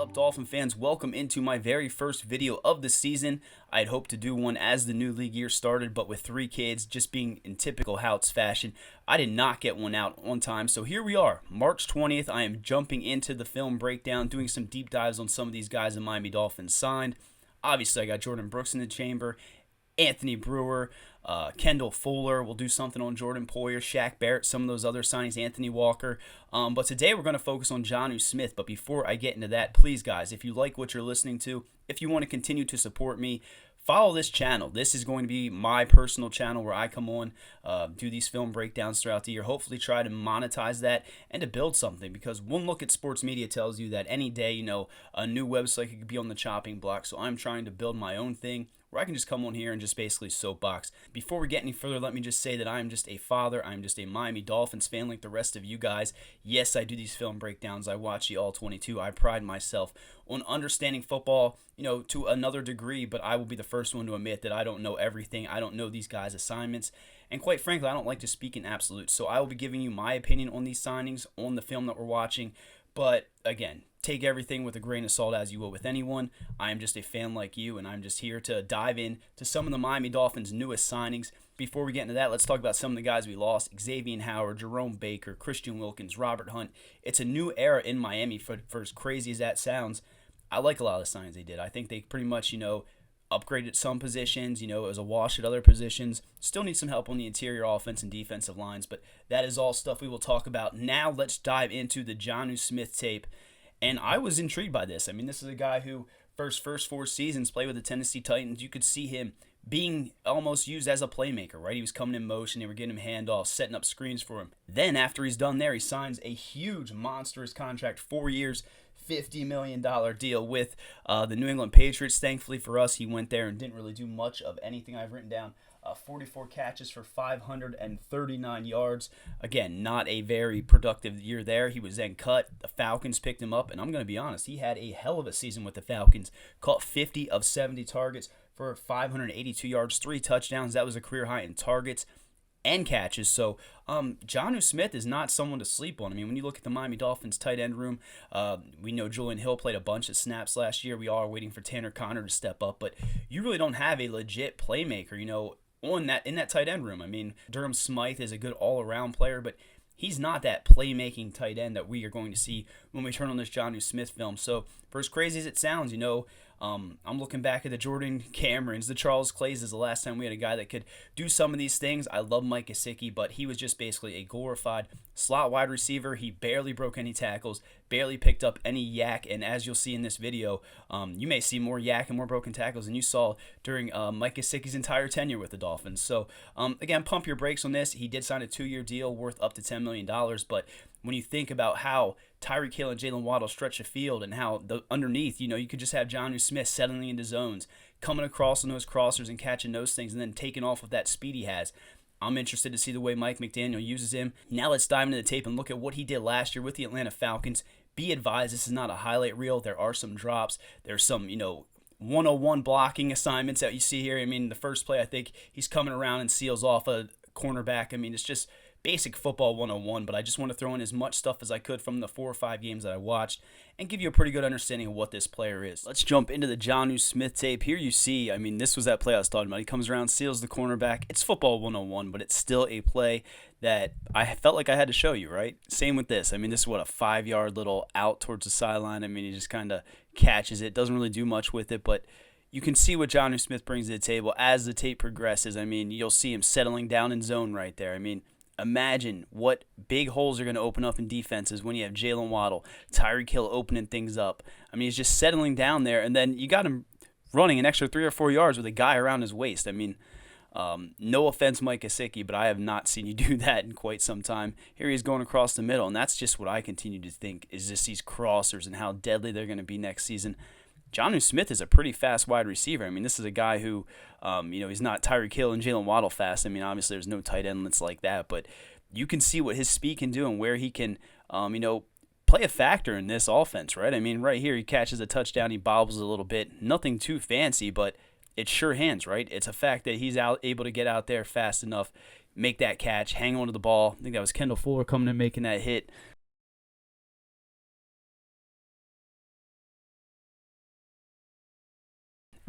up, Dolphin fans? Welcome into my very first video of the season. I had hoped to do one as the new league year started, but with 3 kids, just being in typical Houts fashion, I did not get one out on time. So here we are, March 20th. I am jumping into the film breakdown, doing some deep dives on some of these guys the Miami Dolphins signed. Obviously, I got Jordan Brooks in the chamber, Anthony Brewer, Kendall Fuller. We'll do something on Jordan Poyer, Shaq Barrett, some of those other signings, Anthony Walker. But today we're going to focus on Jonnu Smith. But before I get into that, please, guys, if you like what you're listening to, if you want to continue to support me, follow this channel. This is going to be my personal channel where I come on, do these film breakdowns throughout the year, hopefully try to monetize that and to build something, because one look at sports media tells you that any day, a new website could be on the chopping block. So I'm trying to build my own thing where I can just come on here and just basically soapbox. Before we get any further, let me just say that I am just a father. I'm just a Miami Dolphins fan like the rest of you guys. Yes, I do these film breakdowns. I watch the All-22. I pride myself on understanding football, to another degree, but I will be the first one to admit that I don't know everything. I don't know these guys' assignments. And quite frankly, I don't like to speak in absolutes. So I will be giving you my opinion on these signings, on the film that we're watching. But again, take everything with a grain of salt as you will with anyone. I am just a fan like you, and I'm just here to dive in to some of the Miami Dolphins' newest signings. Before we get into that, let's talk about some of the guys we lost. Xavier Howard, Jerome Baker, Christian Wilkins, Robert Hunt. It's a new era in Miami, for as crazy as that sounds. I like a lot of the signings they did. I think they pretty much, upgraded some positions. It was a wash at other positions. Still need some help on the interior offense and defensive lines, but that is all stuff we will talk about. Now let's dive into the Jonnu Smith tape. And I was intrigued by this. This is a guy who first 4 seasons played with the Tennessee Titans. You could see him being almost used as a playmaker, right? He was coming in motion. They were getting him handoffs, setting up screens for him. Then after he's done there, he signs a huge, monstrous contract, 4 years, $50 million deal with the New England Patriots. Thankfully for us, he went there and didn't really do much of anything I've written down. 44 catches for 539 yards. Again, not a very productive year there. He was then cut. The Falcons picked him up, and I'm going to be honest, he had a hell of a season with the Falcons. Caught 50 of 70 targets for 582 yards, 3 touchdowns. That was a career high in targets and catches. So Jonnu Smith is not someone to sleep on. When you look at the Miami Dolphins tight end room, we know Julian Hill played a bunch of snaps last year. We all are waiting for Tanner Conner to step up, but you really don't have a legit playmaker, in that tight end room. Durham Smythe is a good all-around player, but he's not that playmaking tight end that we are going to see when we turn on this Jonnu Smith film. So for as crazy as it sounds, I'm looking back at the Jordan Camerons, the Charles Clays is the last time we had a guy that could do some of these things. I love Mike McDaniel, but he was just basically a glorified slot wide receiver. He barely broke any tackles, barely picked up any yak, and as you'll see in this video, you may see more yak and more broken tackles than you saw during Mike McDaniel's entire tenure with the Dolphins. So again, pump your brakes on this. He did sign a 2-year deal worth up to $10 million, but when you think about how Tyreek Hill and Jalen Waddle stretch the field and how underneath, you could just have Jonnu Smith settling into zones, coming across on those crossers and catching those things and then taking off with that speed he has. I'm interested to see the way Mike McDaniel uses him. Now let's dive into the tape and look at what he did last year with the Atlanta Falcons. Be advised, this is not a highlight reel. There are some drops. There's some, 101 blocking assignments that you see here. The first play, I think he's coming around and seals off a cornerback. It's just basic football 101, but I just want to throw in as much stuff as I could from the 4 or 5 games that I watched and give you a pretty good understanding of what this player is. Let's jump into the Jonnu Smith tape. Here you see, this was that play I was talking about. He comes around, seals the cornerback. It's football 101, but it's still a play that I felt like I had to show you, right? Same with this. This is what, a 5-yard little out towards the sideline. He just kind of catches it. Doesn't really do much with it, but you can see what Jonnu Smith brings to the table as the tape progresses. You'll see him settling down in zone right there. Imagine what big holes are going to open up in defenses when you have Jalen Waddle, Tyreek Hill opening things up. He's just settling down there, and then you got him running an extra 3 or 4 yards with a guy around his waist. No offense, Mike McDaniel, but I have not seen you do that in quite some time. Here he's going across the middle, and that's just what I continue to think is just these crossers and how deadly they're going to be next season. Jonnu Smith is a pretty fast wide receiver. This is a guy who, he's not Tyreek Hill and Jalen Waddle fast. Obviously there's no tight end that's like that, but you can see what his speed can do and where he can, play a factor in this offense, right? Right here he catches a touchdown, he bobbles a little bit. Nothing too fancy, but it's sure hands, right? It's a fact that he's able to get out there fast enough, make that catch, hang on to the ball. I think that was Kendall Fuller coming and making that hit.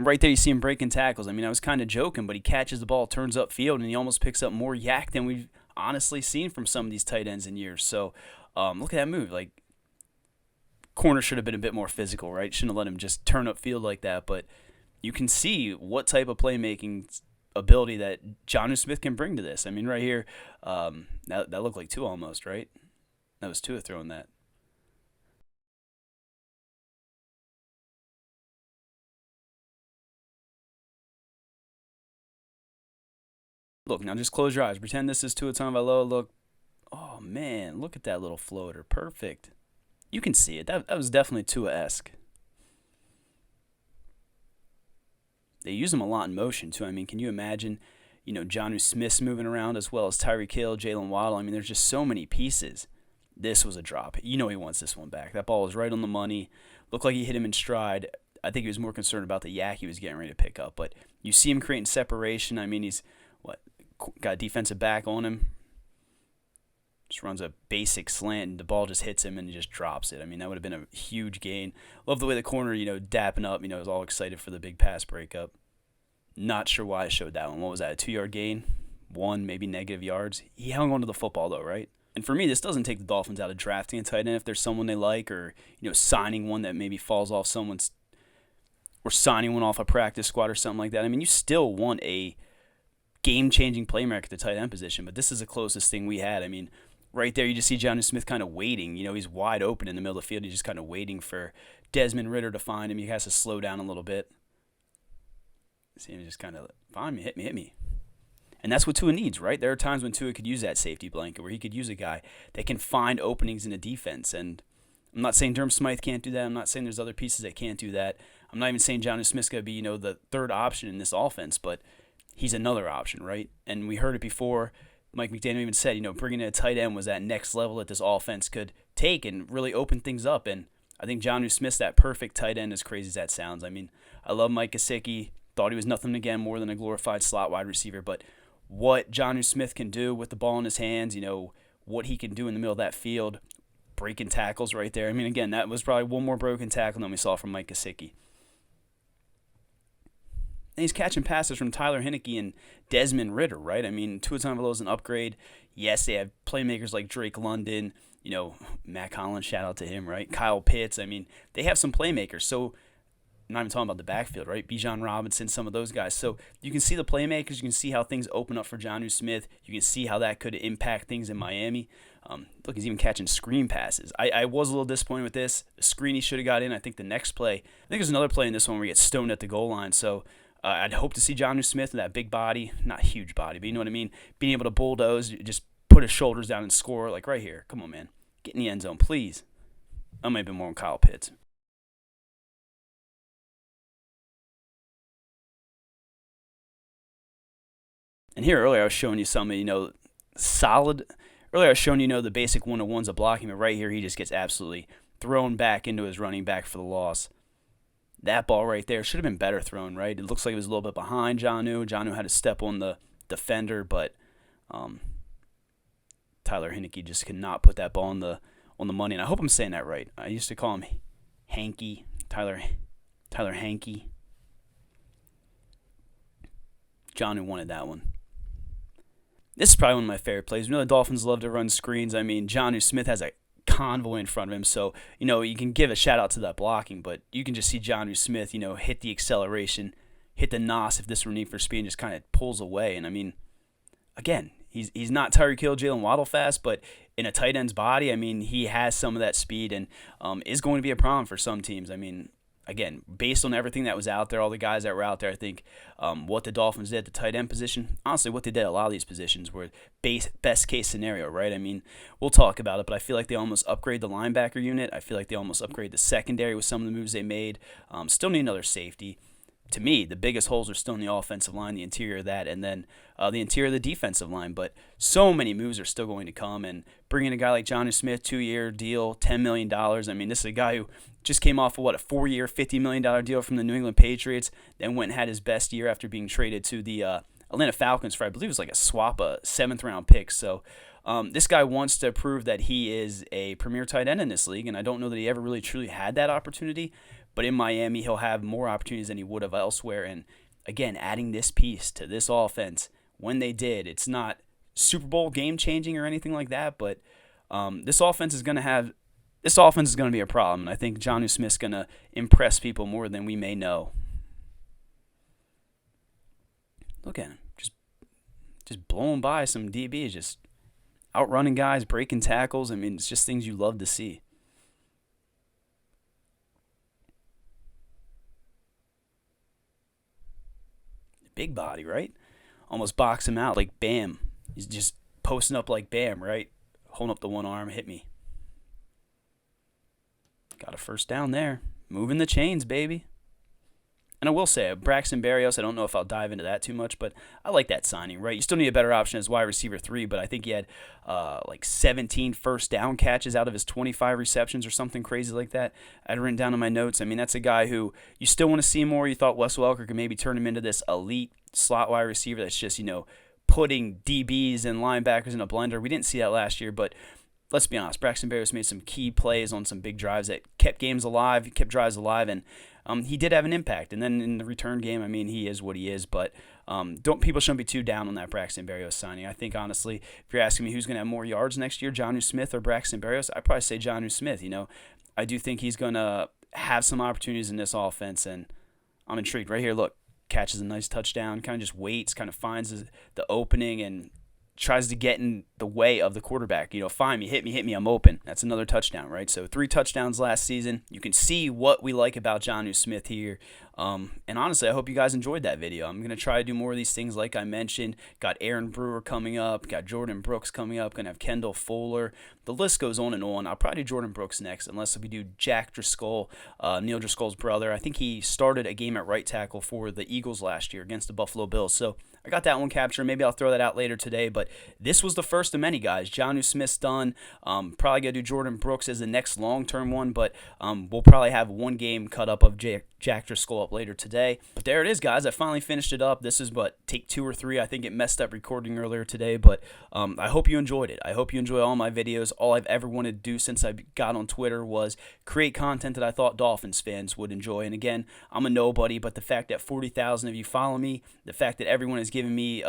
Right there, you see him breaking tackles. I mean, I was kind of joking, but he catches the ball, turns upfield, and he almost picks up more yak than we've honestly seen from some of these tight ends in years. So look at that move. Like, corner should have been a bit more physical, right? Shouldn't have let him just turn upfield like that. But you can see what type of playmaking ability that Jonnu Smith can bring to this. I mean, right here, that looked like two almost, right? That was Tua throwing that. Look, now just close your eyes. Pretend this is Tua Tagovailoa. Look, oh man, look at that little floater. Perfect. You can see it. That was definitely Tua-esque. They use him a lot in motion too. I mean, can you imagine, Jonnu Smith moving around as well as Tyreek Hill, Jalen Waddle? I mean, there's just so many pieces. This was a drop. He wants this one back. That ball was right on the money. Looked like he hit him in stride. I think he was more concerned about the yak he was getting ready to pick up. But you see him creating separation. I mean, he's got a defensive back on him. Just runs a basic slant, and the ball just hits him and he just drops it. I mean, that would have been a huge gain. Love the way the corner, dapping up, was all excited for the big pass breakup. Not sure why I showed that one. What was that, a 2-yard gain? One, maybe negative yards. He hung on to the football, though, right? And for me, this doesn't take the Dolphins out of drafting a tight end if there's someone they like, or, signing one that maybe falls off someone's, or signing one off a practice squad or something like that. I mean, you still want a game-changing playmaker at the tight end position, but this is the closest thing we had. I mean, right there, you just see Jonnu Smith kind of waiting. He's wide open in the middle of the field. He's just kind of waiting for Desmond Ridder to find him. He has to slow down a little bit. See him just kind of, find me, hit me, hit me. And that's what Tua needs, right? There are times when Tua could use that safety blanket, where he could use a guy that can find openings in the defense. And I'm not saying Durham Smythe can't do that. I'm not saying there's other pieces that can't do that. I'm not even saying Jonnu Smith's going to be, the third option in this offense, but he's another option, right? And we heard it before. Mike McDaniel even said, bringing in a tight end was that next level that this offense could take and really open things up. And I think Jonnu Smith's that perfect tight end, as crazy as that sounds. I mean, I love Mike Gesicki. Thought he was nothing, again, more than a glorified slot wide receiver. But what Jonnu Smith can do with the ball in his hands, what he can do in the middle of that field, breaking tackles right there. I mean, again, that was probably one more broken tackle than we saw from Mike Gesicki. And he's catching passes from Tyler Heineke and Desmond Ridder, right? I mean, Tua Tagovailoa is an upgrade. Yes, they have playmakers like Drake London, Matt Collins, shout out to him, right? Kyle Pitts. I mean, they have some playmakers. So, I'm not even talking about the backfield, right? Bijan Robinson, some of those guys. So you can see the playmakers. You can see how things open up for Jonnu Smith. You can see how that could impact things in Miami. Look, he's even catching screen passes. I was a little disappointed with this. The screen he should have got in. I think the next play, I think there's another play in this one where he gets stoned at the goal line. So I'd hope to see Jonnu Smith with that big body, not huge body, but you know what I mean? Being able to bulldoze, just put his shoulders down and score, like right here. Come on, man. Get in the end zone, please. I might have been more on Kyle Pitts. And here earlier I was showing you some, solid. Earlier I was showing the basic one-to-ones of blocking, but right here he just gets absolutely thrown back into his running back for the loss. That ball right there should have been better thrown, right? It looks like it was a little bit behind Jonnu. Jonnu had to step on the defender, but Tyler Heineke just could not put that ball on the money. And I hope I'm saying that right. I used to call him Hanky, Tyler Hanky. Jonnu wanted that one. This is probably one of my favorite plays. The Dolphins love to run screens. I mean, Jonnu Smith has a convoy in front of him, so you can give a shout out to that blocking, but you can just see Jonnu Smith, hit the acceleration, hit the nos if this were Need for Speed, and just kind of pulls away. And I mean, again, he's not Tyreek Hill, Jalen Waddle fast, but in a tight end's body, I mean, he has some of that speed and is going to be a problem for some teams. I mean, again, based on everything that was out there, all the guys that were out there, I think what the Dolphins did at the tight end position, honestly, what they did at a lot of these positions were best case scenario, right? I mean, we'll talk about it, but I feel like they almost upgrade the linebacker unit. I feel like they almost upgrade the secondary with some of the moves they made. Still need another safety. To me, the biggest holes are still in the offensive line, the interior of that, and then the interior of the defensive line. But so many moves are still going to come, and bringing a guy like Jonnu Smith, 2-year deal, $10 million. I mean, this is a guy who just came off of, a 4-year, $50 million deal from the New England Patriots, then went and had his best year after being traded to the Atlanta Falcons for, I believe it was like a swap, a 7th-round pick. So this guy wants to prove that he is a premier tight end in this league, and I don't know that he ever really truly had that opportunity. but in Miami, he'll have more opportunities than he would have elsewhere. And again, adding this piece to this offense, when they did, it's not Super Bowl game changing or anything like that, but this offense is going to be a problem. And I think Jonnu Smith's going to impress people more than we may know. Look at him, just blowing by some DBs, just outrunning guys, breaking tackles. I mean, it's just things you love to see. Big body, right? Almost box him out like Bam. He's just posting up like Bam, right? Holding up the one arm, hit me. Got a first down there. Moving the chains, baby. And I will say, Braxton Berrios, I don't know if I'll dive into that too much, but I like that signing, right? You still need a better option as wide receiver 3, but I think he had like 17 first down catches out of his 25 receptions or something crazy like that. I had written down in my notes. I mean, that's a guy who you still want to see more. You thought Wes Welker could maybe turn him into this elite slot wide receiver that's just, putting DBs and linebackers in a blender. We didn't see that last year, but let's be honest, Braxton Berrios made some key plays on some big drives that kept games alive, kept drives alive, and he did have an impact. And then in the return game, I mean, he is what he is, but people shouldn't be too down on that Braxton Berrios signing. I think, honestly, if you're asking me who's going to have more yards next year, Jonnu Smith or Braxton Berrios, I'd probably say Jonnu Smith. I do think he's going to have some opportunities in this offense, and I'm intrigued. Right here, look, catches a nice touchdown, kind of just waits, kind of finds the opening, and tries to get in the way of the quarterback. Find me, hit me, I'm open. That's another touchdown, right? So 3 touchdowns last season. You can see what we like about Jonnu Smith here. And honestly, I hope you guys enjoyed that video. I'm going to try to do more of these things like I mentioned. Got Aaron Brewer coming up. Got Jordan Brooks coming up. Going to have Kendall Fuller. The list goes on and on. I'll probably do Jordan Brooks next, unless we do Jack Driscoll, Neil Driscoll's brother. I think he started a game at right tackle for the Eagles last year against the Buffalo Bills. So I got that one captured. Maybe I'll throw that out later today. But this was the first of many, guys. Jonnu Smith's done. Probably going to do Jordan Brooks as the next long-term one. But we'll probably have one game cut up of Jack Driscoll up later today. But there it is, guys. I finally finished it up. This is take 2 or 3. I think it messed up recording earlier today. But I hope you enjoyed it. I hope you enjoy all my videos. All I've ever wanted to do since I got on Twitter was create content that I thought Dolphins fans would enjoy. And again, I'm a nobody, but the fact that 40,000 of you follow me, the fact that everyone has given me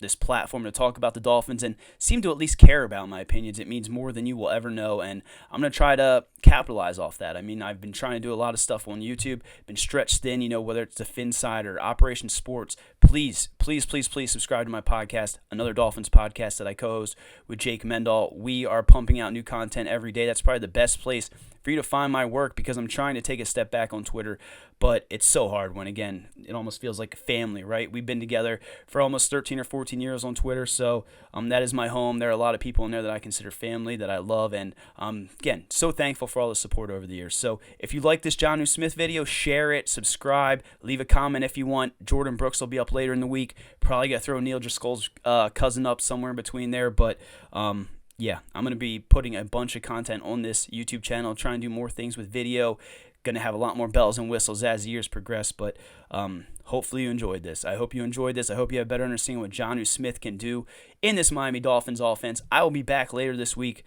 this platform to talk about the Dolphins and seem to at least care about my opinions, it means more than you will ever know, and I'm going to try to capitalize off that. I mean, I've been trying to do a lot of stuff on YouTube, been stretched thin, whether it's the Finside or Operation Sports. Please subscribe to my podcast, another Dolphins podcast that I co-host with Jake Mendahl. We are pumping out new content every day. That's probably the best place for you to find my work, because I'm trying to take a step back on Twitter, but it's so hard when, again, it almost feels like a family, right? We've been together for almost 13 or 14 years on Twitter, so that is my home. There are a lot of people in there that I consider family, that I love, and again, so thankful for all the support over the years. So if you like this Jonnu Smith video, share it, subscribe, leave a comment if you want. Jordan Brooks will be up later in the week. Probably got to throw Neil Driscoll's cousin up somewhere in between there, but yeah, I'm going to be putting a bunch of content on this YouTube channel, trying to do more things with video. Going to have a lot more bells and whistles as the years progress, but hopefully you enjoyed this. I hope you enjoyed this. I hope you have a better understanding what Jonnu Smith can do in this Miami Dolphins offense. I will be back later this week,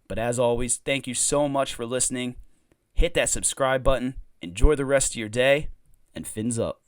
but as always, thank you so much for listening. Hit that subscribe button. Enjoy the rest of your day, and fins up.